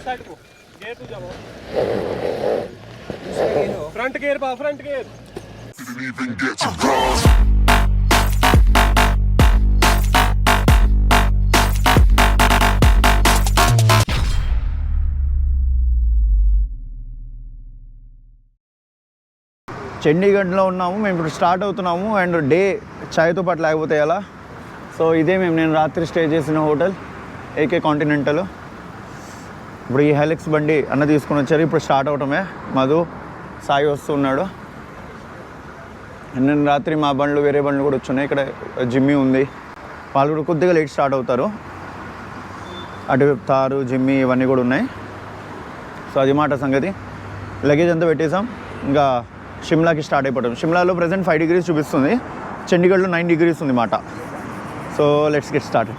Side को gear तू जाओ फ्रंट गेयर पा front gear didn't even get to cross చండీగఢ్లో ఉన్నాము మేము ఇప్పుడు స్టార్ట్ అవుతున్నాము అండ్ డే చాయ్తో పాటు లేకపోతే ఎలా సో ఇదే నేను రాత్రి స్టే చేసిన హోటల్ ఏకే కాంటినెంటల్ ఇప్పుడు ఈ హెలిక్స్ బండి అన్న తీసుకుని వచ్చారు ఇప్పుడు స్టార్ట్ అవటమే మధు సాయి వస్తున్నాడు నేను రాత్రి మా బండ్లు వేరే బండ్లు కూడా వచ్చున్నాయి ఇక్కడ జిమ్మీ ఉంది వాళ్ళు కూడా కొద్దిగా లేట్ స్టార్ట్ అవుతారు అటు తారు జిమ్మీ ఇవన్నీ కూడా ఉన్నాయి సో అది మాట సంగతి లగేజ్ అంతా పెట్టేసాం ఇంకా షిమ్లాకి స్టార్ట్ అయిపోతాం షిమ్లాలో ప్రజెంట్ 5 degrees చూపిస్తుంది చండీగఢ్లో 9 degrees ఉంది మాట సో లెట్స్ గెట్ స్టార్ట్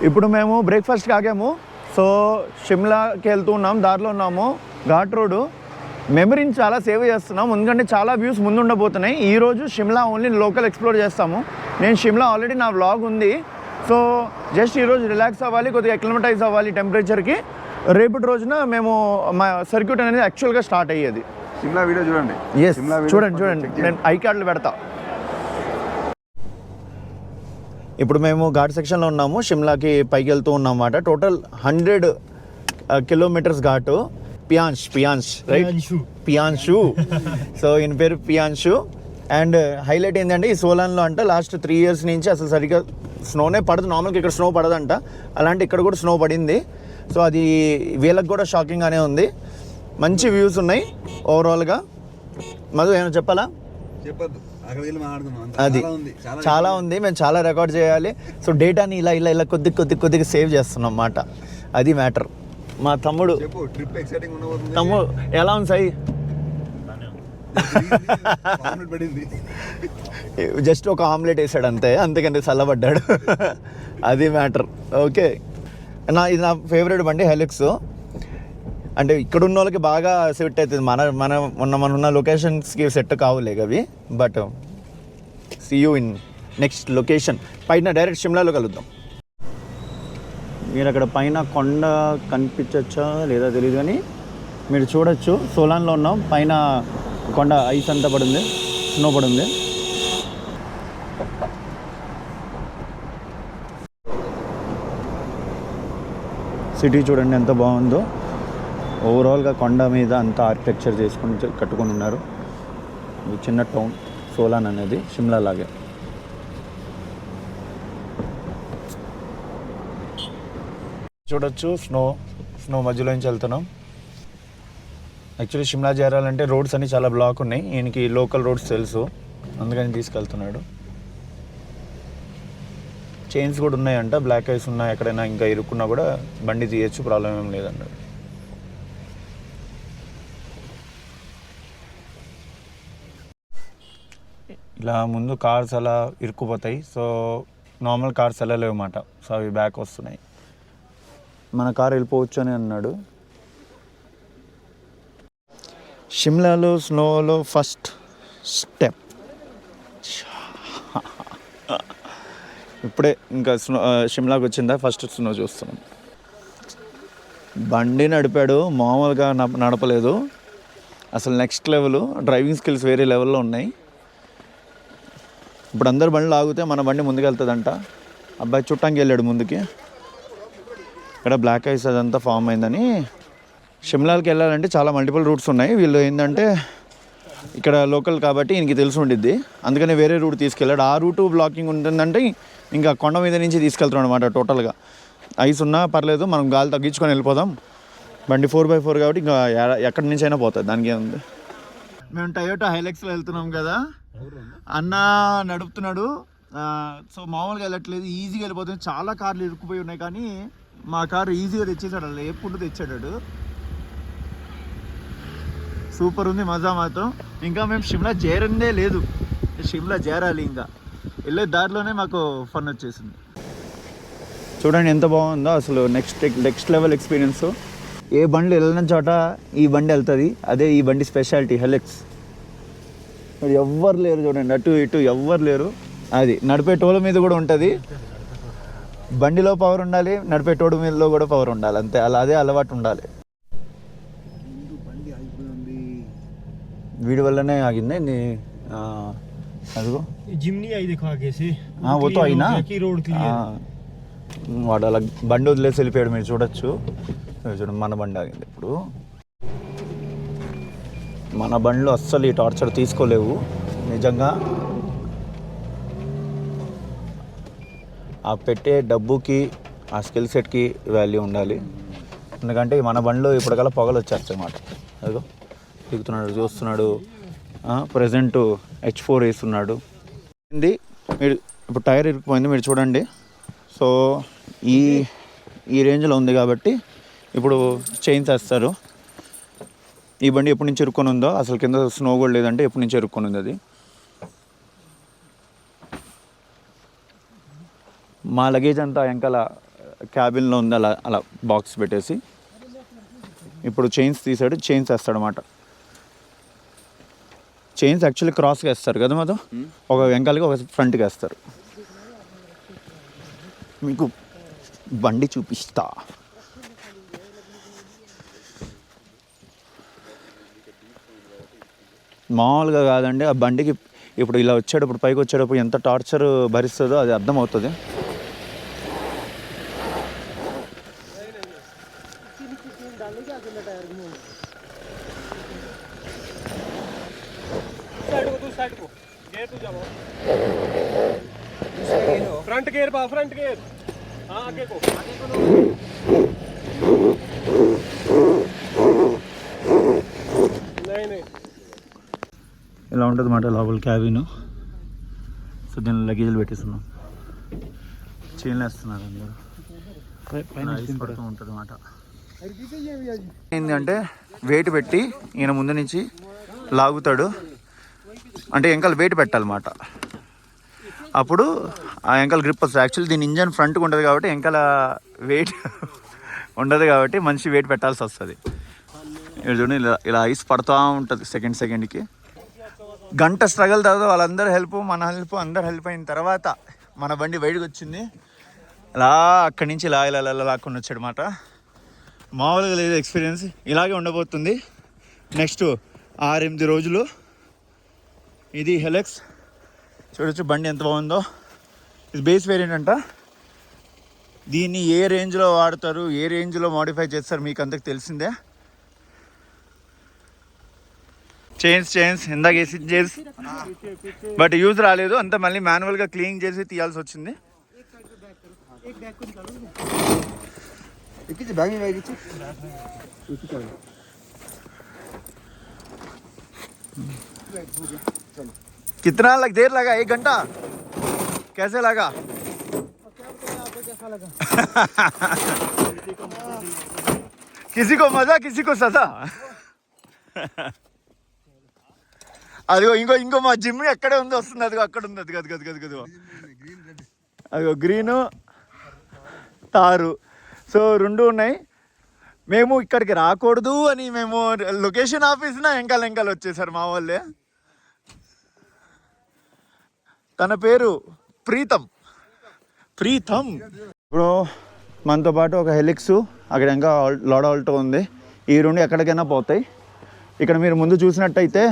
ఇప్పుడు మేము బ్రేక్ఫాస్ట్కి ఆగాము సో షిమ్లాకి వెళ్తూ ఉన్నాం దారిలో ఉన్నాము ఘాట్ రోడ్డు మెమరీని చాలా సేవ్ చేస్తున్నాం ఎందుకంటే చాలా వ్యూస్ ముందు ఉండబోతున్నాయి ఈరోజు షిమ్లా ఓన్లీ లోకల్ ఎక్స్ప్లోర్ చేస్తాము నేను షిమ్లా ఆల్రెడీ నా వ్లాగ్ ఉంది సో జస్ట్ ఈరోజు రిలాక్స్ అవ్వాలి కొద్దిగా అక్లిమటైజ్ అవ్వాలి టెంపరేచర్కి రేపటి రోజున మేము మా సర్క్యూట్ అనేది యాక్చువల్గా స్టార్ట్ అయ్యేది షిమ్లా వీడియో చూడండి ఎస్ చూడండి నేను ఐ కార్డులు పెడతా ఇప్పుడు మేము ఘాట్ సెక్షన్లో ఉన్నాము షిమ్లాకి పైకి వెళ్తూ ఉన్నాం అన్నమాట టోటల్ 100 kilometers ఘాటు పియాన్ష్ రైట్ పియాన్షు సో ఈయన పేరు పియాన్షు అండ్ హైలైట్ ఏంటంటే ఈ సోలాన్లో అంట లాస్ట్ 3 years నుంచి అసలు సరిగ్గా స్నోనే పడదు నార్మల్గా ఇక్కడ స్నో పడదంట అలాంటి ఇక్కడ కూడా స్నో పడింది సో అది వీళ్ళకి కూడా షాకింగ్గానే ఉంది మంచి వ్యూస్ ఉన్నాయి ఓవరాల్గా మధు ఏమైనా చెప్పాలా చెప్పద్దు అది చాలా ఉంది మేము చాలా రికార్డ్ చేయాలి సో డేటాని ఇలా కొద్దిగా సేవ్ చేస్తున్నాం అన్నమాట అది మ్యాటర్ మా తమ్ముడు తమ్ముడు ఎలా ఉంది సాయి జస్ట్ ఒక ఆమ్లెట్ వేసాడు అంతేకంటే చల్లబడ్డాడు అది మ్యాటర్ ఓకే ఇది నా ఫేవరెట్ బండి హెలిక్స్ అంటే ఇక్కడ ఉన్న వాళ్ళకి బాగా సెట్ అవుతుంది మన ఉన్న లొకేషన్స్కి సెట్ కావులే అవి but see you in next location పైన డైరెక్ట్ షిమ్లాలో కలుద్దాం మీరు అక్కడ పైన కొండ కనిపించచ్చా లేదా తెలియదు కానీ మీరు చూడొచ్చు సోలాన్లో ఉన్నాం పైన కొండ ఐస్ అంతా పడింది స్నో పడింది సిటీ చూడండి ఎంత బాగుందో ఓవరాల్గా కొండ మీద అంతా ఆర్కిటెక్చర్ చేసుకుని కట్టుకొని ఉన్నారు ఇది చిన్న టౌన్ సోలాన్ అనేది షిమ్లా లాగే చూడొచ్చు స్నో మధ్యలో నుంచి వెళ్తున్నాం యాక్చువల్లీ షిమ్లా చేరాలంటే రోడ్స్ అన్నీ చాలా బ్లాక్ ఉన్నాయి ఈయనకి లోకల్ రోడ్స్ తెలుసు అందుకని తీసుకెళ్తున్నాడు చైన్స్ కూడా ఉన్నాయంట బ్లాక్ ఐస్ ఉన్నాయి ఎక్కడైనా ఇంకా ఇరుక్కున్నా కూడా బండి తీయచ్చు ప్రాబ్లం ఏం లేదన్నాడు ఇలా ముందు కార్స్ అలా ఇరుక్కుపోతాయి సో నార్మల్ కార్స్ వెళ్ళలేవు అన్నమాట సో అవి బ్యాక్ వస్తున్నాయి మన కారు వెళ్ళిపోవచ్చు అని అన్నాడు షిమ్లాలో స్నోలో ఫస్ట్ స్టెప్ ఇప్పుడే ఇంకా స్నో షిమ్లాకి వచ్చిందా ఫస్ట్ స్నో చూస్తున్నాం బండి నడిపాడు మామూలుగా నడపలేదు అసలు నెక్స్ట్ లెవెల్ డ్రైవింగ్ స్కిల్స్ వేరే లెవెల్లో ఉన్నాయి ఇప్పుడు అందరు బండ్లు ఆగితే మన బండి ముందుకు వెళ్తుందంట అబ్బాయి చుట్టానికి వెళ్ళాడు ముందుకి ఇక్కడ బ్లాక్ ఐస్ అదంతా ఫామ్ అయిందని షిమ్లాకి వెళ్ళాలంటే చాలా మల్టిపుల్ రూట్స్ ఉన్నాయి వీళ్ళు ఏంటంటే ఇక్కడ లోకల్ కాబట్టి ఈయనకి తెలిసి ఉండిద్ది అందుకని వేరే రూట్ తీసుకెళ్ళాడు ఆ రూటు బ్లాకింగ్ ఉంటుందంటే ఇంకా కొండ మీద నుంచి తీసుకెళ్తున్నాడు అనమాట టోటల్గా ఐస్ ఉన్నా పర్లేదు మనం గాలి తగ్గించుకొని వెళ్ళిపోదాం బండి 4x4 కాబట్టి ఇంకా ఎక్కడి నుంచి అయినా పోతుంది దానికి ఏముంది మేము టయోటా హైలెక్స్లో వెళ్తున్నాం కదా అన్న నడుపుతున్నాడు సో మామూలుగా వెళ్ళట్లేదు ఈజీగా వెళ్ళిపోతుంది చాలా కార్లు ఇరుక్కుపోయి ఉన్నాయి కానీ మా కారు ఈజీగా తెచ్చేసాడు అలా ఎప్పుడు తెచ్చాడు సూపర్ ఉంది మజా మాత్రం ఇంకా మేము షిమ్లా చేరందే లేదు షిమ్లా చేరాలి ఇంకా వెళ్ళే దారిలోనే మాకు ఫన్ వచ్చేసింది చూడండి ఎంత బాగుందో అసలు నెక్స్ట్ లెవెల్ ఎక్స్పీరియన్స్ ఏ బండి వెళ్ళిన చోట ఈ బండి వెళ్తుంది అదే ఈ బండి స్పెషాలిటీ హెలిక్స్ మరి ఎవ్వరు లేరు చూడండి అటు ఇటు ఎవ్వరు లేరు అది నడిపే టోల మీద కూడా ఉంటుంది బండిలో పవర్ ఉండాలి, నడిపేటోడు మీదలో కూడా పవర్ ఉండాలి, అంతే. అలా అదే అలవాటు ఉండాలి. వీడి వల్లనే ఆగింది అదిగో जिमनी आई देखो आगे से वो तो आई ना की रोड क्लियर వాడు అలా బండి వదిలేసి వెళ్ళిపోయాడు. మీరు చూడొచ్చు. చూడండి మన బండి ఆగింది. ఇప్పుడు మన బండ్లు అస్సలు ఈ టార్చర్ తీసుకోలేవు నిజంగా. ఆ పెట్టే డబ్బుకి ఆ స్కిల్ సెట్కి వాల్యూ ఉండాలి. ఎందుకంటే మన బండ్లు ఇప్పటికల్లా పొగలు వచ్చేస్తాయి అన్నమాట. అదిగో దిగుతున్నాడు, చూస్తున్నాడు. ప్రజెంట్ H4 వేస్తున్నాడు. మీరు ఇప్పుడు టైర్ ఇరిగిపోయింది, మీరు చూడండి. సో ఈ రేంజ్లో ఉంది కాబట్టి ఇప్పుడు చైన్స్ వేస్తారు. ఈ బండి ఎప్పటి నుంచి ఇరుక్కొని ఉందో, అసలు కింద స్నో కూడా లేదంటే ఎప్పటి నుంచి ఇరుక్కొని ఉంది అది. మా లగేజ్ అంతా వెనకాల క్యాబిన్లో ఉంది, అలా అలా బాక్స్ పెట్టేసి. ఇప్పుడు చైన్స్ తీసాడు, చైన్స్ వేస్తాడు అన్నమాట. చైన్స్ యాక్చువల్లీ క్రాస్గా వేస్తారు కదా మాతో, ఒక వెనకాలకి ఒక ఫ్రంట్కి వేస్తారు. మీకు బండి చూపిస్తా. మామూలుగా కాదండి ఆ బండికి. ఇప్పుడు ఇలా వచ్చేటప్పుడు, పైకి వచ్చేటప్పుడు ఎంత టార్చర్ భరిస్తుందో అది అర్థమవుతుంది. फ्रंट गेयर पा फ्रंट गेयर हाँ आगे को नहीं नहीं ఇలా ఉంటుంది అన్నమాట లోపల క్యాబిన్. సో దీనిలో లగేజ్లు పెట్టేస్తున్నాం, చైన్లు వేస్తున్నారు అందరూ. పడుతూ ఉంటుంది అన్నమాట. ఏంటంటే వెయిట్ పెట్టి ఈయన ముందు నుంచి లాగుతాడు, అంటే వెనకాల వెయిట్ పెట్టాలన్నమాట. అప్పుడు ఆ వెనకాల గ్రిప్ వస్తుంది. యాక్చువల్లీ దీని ఇంజన్ ఫ్రంట్కి ఉంటుంది కాబట్టి వెనకాల వెయిట్ ఉండదు కాబట్టి మంచి వెయిట్ పెట్టాల్సి వస్తుంది. ఇక్కడ చూడండి ఇలా ఐస్ పడుతూ ఉంటుంది సెకండ్కి. గంట స్ట్రగల్ తర్వాత వాళ్ళందరూ హెల్ప్, మన హెల్ప్, అందరు హెల్ప్ అయిన తర్వాత మన బండి బయటకు వచ్చింది. అలా అక్కడి నుంచి ఇలా ఇలా ఇలా లాక్కొని వచ్చాడు అన్నమాట. మామూలుగా లేదు ఎక్స్పీరియన్స్. ఇలాగే ఉండబోతుంది నెక్స్ట్ 6-8 రోజులు. ఇది హెలెక్స్. చూడొచ్చు బండి ఎంత బాగుందో. ఇది బేస్ వేరియంట్ అంట. దీన్ని ఏ రేంజ్లో వాడతారు, ఏ రేంజ్లో మోడిఫై చేస్తారు మీకు అంతకు తెలిసిందే. చైన్స్ ఇందాక వేసి చేసి బట్ యూజ్ రాలేదు, అంతా మళ్ళీ మాన్యువల్గా క్లీన్ చేసి తీయాల్సి వచ్చింది. कितना देर लगा? 1 घंटा? कैसे लगा? किसी को मजा, किसी को सजा. అదిగో ఇంకో మా జిమ్ ఎక్కడే ఉంది, వస్తుంది. అదిగో అక్కడ ఉంది, అదిగో గ్రీను తారు. సో 2 ఉన్నాయి. మేము ఇక్కడికి రాకూడదు అని మేము లొకేషన్ ఆఫీస్న వెంకాల వచ్చేసారు మా వాళ్ళే. తన పేరు ప్రీతం. ఇప్పుడు మనతో పాటు ఒక హెలిక్స్, అక్కడ ఇంకా లాడా ఆల్టో ఉంది. ఈ 2 ఎక్కడికైనా పోతాయి. ఇక్కడ మీరు ముందు చూసినట్టయితే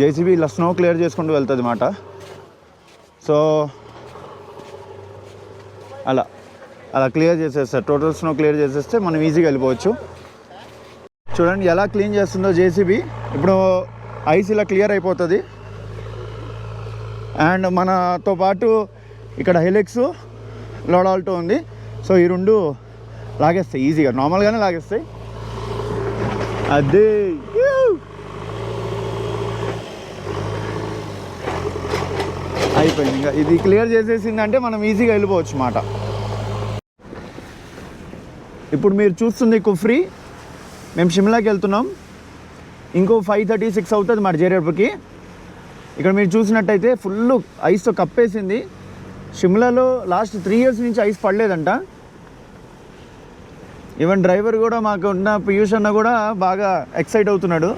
జేసీబీ ఇలా స్నో క్లియర్ చేసుకుంటూ వెళ్తుంది అన్నమాట. సో అలా క్లియర్ చేసేస్తారు. టోటల్ స్నో క్లియర్ చేసేస్తే మనం ఈజీగా వెళ్ళిపోవచ్చు. చూడండి ఎలా క్లీన్ చేస్తుందో జేసీబీ. ఇప్పుడు ఐస్ ఇలా క్లియర్ అయిపోతుంది. అండ్ మనతో పాటు ఇక్కడ హెలిక్స్, లాడా ఆల్టో ఉంది. సో ఈ 2 లాగేస్తాయి ఈజీగా, నార్మల్గానే లాగేస్తాయి. అదే అయిపోయింది. ఇంకా ఇది క్లియర్ చేసేసిందంటే మనం ఈజీగా వెళ్ళిపోవచ్చు అన్నమాట. ఇప్పుడు మీరు చూస్తుంది కుఫ్రీ. మేము షిమ్లాకి వెళ్తున్నాం. ఇంకో 5:36 అవుతుంది మాట జేరేపకి. ఇక్కడ మీరు చూసినట్టయితే ఫుల్ ఐస్తో కప్పేసింది. షిమ్లాలో లాస్ట్ 3 years నుంచి ఐస్ పడలేదంట. ఈవెన్ డ్రైవర్ కూడా మాకు ఉన్న పీయూష్ అన్న కూడా బాగా ఎక్సైట్ అవుతున్నాడు.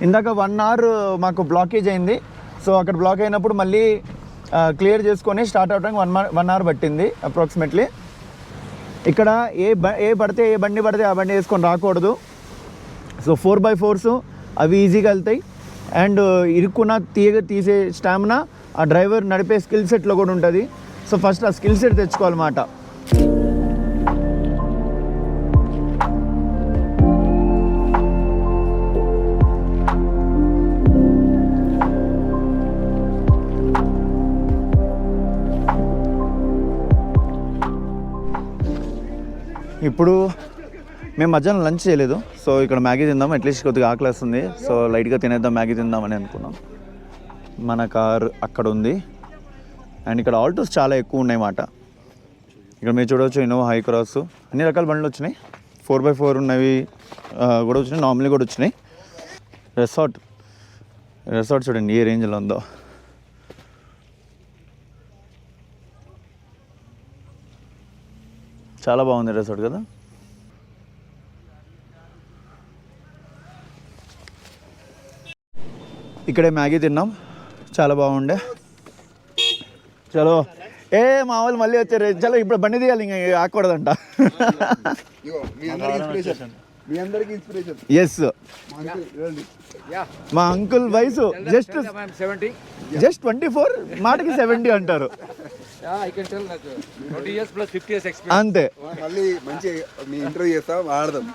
ఇందాక 1 hour మాకు బ్లాకేజ్ అయింది. సో అక్కడ బ్లాక్ అయినప్పుడు మళ్ళీ క్లియర్ చేసుకొని స్టార్ట్ అవడానికి 1 hour పట్టింది అప్రాక్సిమేట్లీ. ఇక్కడ ఏ బండి పడితే ఆ బండి వేసుకొని రాకూడదు. సో 4x4s అవి ఈజీగా వెళ్తాయి. అండ్ ఇరుక్కున్న తీసే స్టామినా ఆ డ్రైవర్ నడిపే స్కిల్ సెట్లో కూడా ఉంటుంది. సో ఫస్ట్ ఆ స్కిల్ సెట్ తెచ్చుకోవాలన్నమాట. ఇప్పుడు మేము మధ్యాహ్నం లంచ్ చేయలేదు. సో ఇక్కడ మ్యాగీ తిందాం, అట్లీస్ట్ కొద్దిగా ఆకలి వస్తుంది. సో లైట్గా తినేద్దాం, మ్యాగీ తిందామని అనుకున్నాం. మన కార్ అక్కడ ఉంది. అండ్ ఇక్కడ ఆల్టోస్ చాలా ఎక్కువ ఉన్నాయి మాట. ఇక్కడ మీరు చూడవచ్చు ఇన్నోవా హై క్రాస్, అన్ని రకాల బండ్లు వచ్చినాయి. 4x4 ఉన్నవి కూడా వచ్చినాయి, నార్మల్ కూడా వచ్చినాయి. రెసార్ట్ చూడండి ఏ రేంజ్లో ఉందో. చాలా బాగుంది రెసార్ట్ కదా. ఇక్కడే మ్యాగీ తిన్నాం, చాలా బాగుండే. చలో మా వాళ్ళు మళ్ళీ వచ్చారు. చలో ఇప్పుడు బండి తీయాలి, ఇంకా ఆకూడదంట. ఎస్, మా అంకుల్ వయసు జస్ట్ 24, మాటకి 70 అంటారు అంతే. మళ్ళీ మంచి మీ ఇంటర్వ్యూ చేస్తాం, ఆడదాం.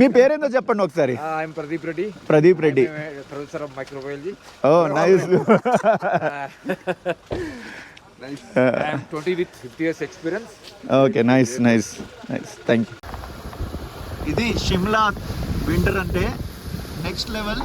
మీ పేరేందో చెప్పండి ఒకసారి. Pradeep Reddy. Professor of microbiology. Oh nice. I am 20 with 50 years experience. Okay, nice. Thank you. ఇది షిమ్లా వింటర్ అంటే నెక్స్ట్ లెవెల్.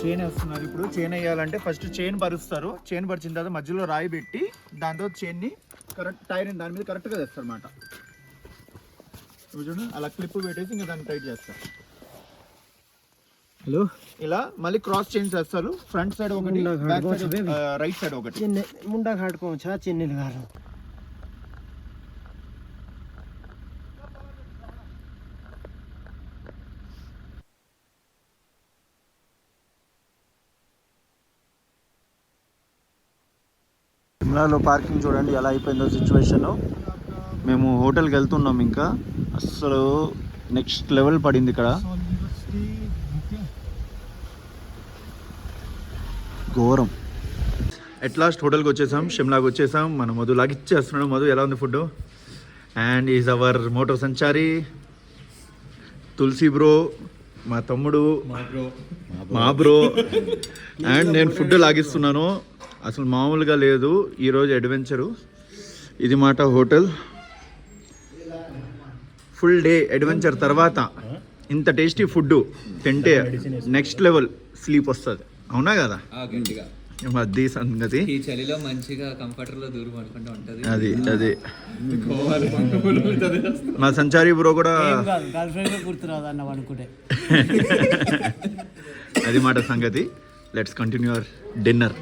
చైన్ వేస్తున్నారు. ఇప్పుడు చైన్ వేయాలంటే ఫస్ట్ చైన్ పరుస్తారు. చైన్ పరిచిన తర్వాత మధ్యలో రాయి పెట్టి దాంతో చైన్ని కరెక్ట్ టైర్ దాని మీద కరెక్ట్గా తెస్తారు అన్నమాట. చూడండి అలా క్లిప్ పెట్టేసి ఇంకా దాన్ని టైట్ చేస్తారు. హలో, ఇలా మళ్ళీ క్రాస్ చైన్స్ వేస్తారు. ఫ్రంట్ సైడ్ ఒకటి, బ్యాక్ సైడ్, రైట్ సైడ్ ఒకటి. ముండా కాటుకోవచ్చా చెన్నీలు గారు? సిమ్లాలో పార్కింగ్ చూడండి ఎలా అయిపోయిందో సిచ్యువేషను. మేము హోటల్కి వెళ్తున్నాం, ఇంకా అసలు నెక్స్ట్ లెవెల్ పడింది ఇక్కడ. ఘోరం. ఎట్ లాస్ట్ హోటల్కి వచ్చేసాం, షిమ్లాకి వచ్చేసాం. మన మధు లాగిచ్చేస్తున్నాడు. మధు ఎలా ఉంది food? And is our moto Sanchari Tulasi bro, మా తమ్ముడు, మా బ్రో. అండ్ నేను ఫుడ్ లాగిస్తున్నాను. అసలు మామూలుగా లేదు ఈరోజు అడ్వెంచరు. ఇది మాట హోటల్. ఫుల్ డే అడ్వెంచర్ తర్వాత ఇంత టేస్టీ ఫుడ్ తింటే నెక్స్ట్ లెవెల్ స్లీప్ వస్తుంది. అవునా కదా? అది సంగతి. ఈ చలిలో మంచిగా కంఫర్టర్ లో దూరం అనుకుంటూ ఉంటది. అది మా సంచారి బ్రో కూడా అది మాట సంగతి. Let's continue our dinner.